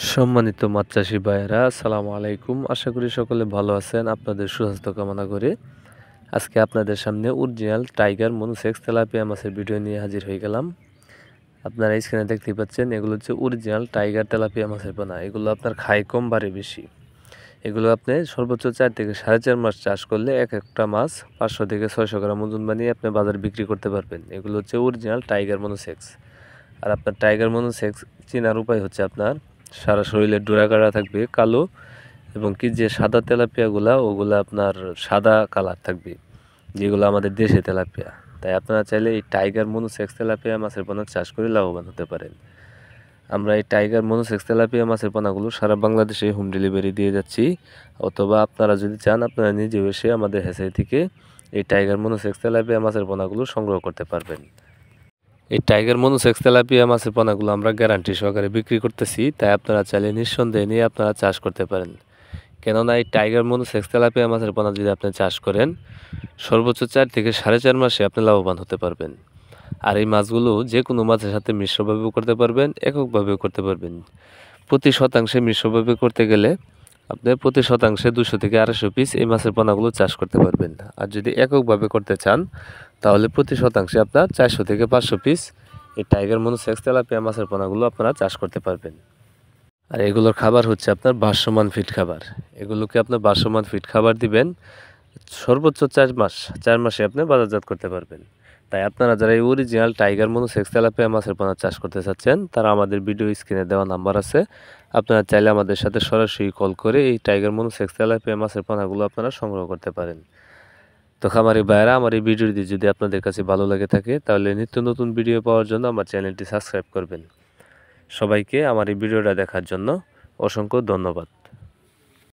সম্মানিত মাছ চাষি ভাইয়েরা, আসসালামু আলাইকুম। আশা করি সকলে ভালো আছেন। আপনাদের সুস্বাস্থ্য কামনা করে আজকে আপনাদের সামনে অরিজিনাল টাইগার মনোসেক্স তেলাপিয়া মাছের ভিডিও নিয়ে হাজির হয়ে গেলাম। আপনারা স্ক্রিনে দেখতে পাচ্ছেন, এগুলো হচ্ছে অরিজিনাল টাইগার তেলাপিয়া মাছের পোনা। এগুলো আপনার খায় কম বাড়ে বেশি। এগুলো আপনি সর্বোচ্চ 4 থেকে 4.5 মাস চাষ করলে এক একটা মাছ 500 থেকে 600 গ্রাম ওজন বানিয়ে আপনি বাজারে বিক্রি করতে পারবেন। এগুলো হচ্ছে অরিজিনাল টাইগার মনোসেক্স। আর আপনার টাইগার মনোসেক্স চেনার উপায় হচ্ছে, আপনার সারা শরীরে ডোরা কাটা থাকবে কালো, এবং কি যে সাদা তেলাপিয়াগুলা ওগুলা আপনার সাদা কালার থাকবে, যেগুলো আমাদের দেশে তেলাপিয়া। তাই আপনারা চাইলে এই টাইগার মনোসেক্স তেলাপিয়া মাছের পোনা চাষ করে লাভবান হতে পারেন। আমরা এই টাইগার মনোসেক্স তেলাপিয়া মাছের পোনাগুলো সারা বাংলাদেশে হোম ডেলিভারি দিয়ে যাচ্ছি, অথবা আপনারা যদি চান আপনারা নিজেও এসে আমাদের হ্যাচারি থেকে এই টাইগার মনোসেক্স তেলাপিয়া মাছের পোনাগুলো সংগ্রহ করতে পারবেন। এই টাইগার মনোসেক্স তেলাপিয়া মাছের পোনাগুলো আমরা গ্যারান্টি সহকারে বিক্রি করতেছি, তাই আপনারা চাইলে নিঃসন্দেহে নিয়ে আপনারা চাষ করতে পারেন। কেননা এই টাইগার মনোসেক্স তেলাপিয়া মাছের পোনা যদি আপনি চাষ করেন, সর্বোচ্চ 4 থেকে 4.5 মাসে আপনি লাভবান হতে পারবেন। আর এই মাছগুলো যে কোনো মাছের সাথে মিশ্রভাবেও করতে পারবেন, এককভাবেও করতে পারবেন। প্রতি শতাংশে মিশ্রভাবে করতে গেলে আপনি প্রতি শতাংশে 200 থেকে 250 পিস এই মাছের পোনাগুলো চাষ করতে পারবেন। আর যদি এককভাবে করতে চান, তাহলে প্রতি শতাংশে আপনার 400 থেকে 500 পিস এই টাইগার মনোসেক্স তেলাপিয়া মাছের পোনাগুলো আপনারা চাষ করতে পারবেন। আর এগুলোর খাবার হচ্ছে আপনার ভাসমান ফিড খাবার। এগুলোকে আপনার ভাসমান ফিড খাবার দিবেন, সর্বোচ্চ 4 মাসে আপনি বাজারজাত করতে পারবেন। তাই আপনারা যারা এই অরিজিনাল টাইগার মনোসেক্স তেলাপিয়া মাছের পোনা চাষ করতে চাচ্ছেন, তারা আমাদের ভিডিও স্ক্রিনে দেওয়া নাম্বার আছে, আপনারা চাইলে আমাদের সাথে সরাসরি কল করে এই টাইগার মনোসেক্স তেলাপিয়া মাছের পোনাগুলো আপনারা সংগ্রহ করতে পারেন। তো খামারি ভাইয়েরা, আমার এই ভিডিওটি যদি আপনাদের কাছে ভালো লাগে থাকে, তাহলে নিত্য নতুন ভিডিও পাওয়ার জন্য আমার চ্যানেলটি সাবস্ক্রাইব করবেন। সবাইকে আমার এই ভিডিওটা দেখার জন্য অসংখ্য ধন্যবাদ।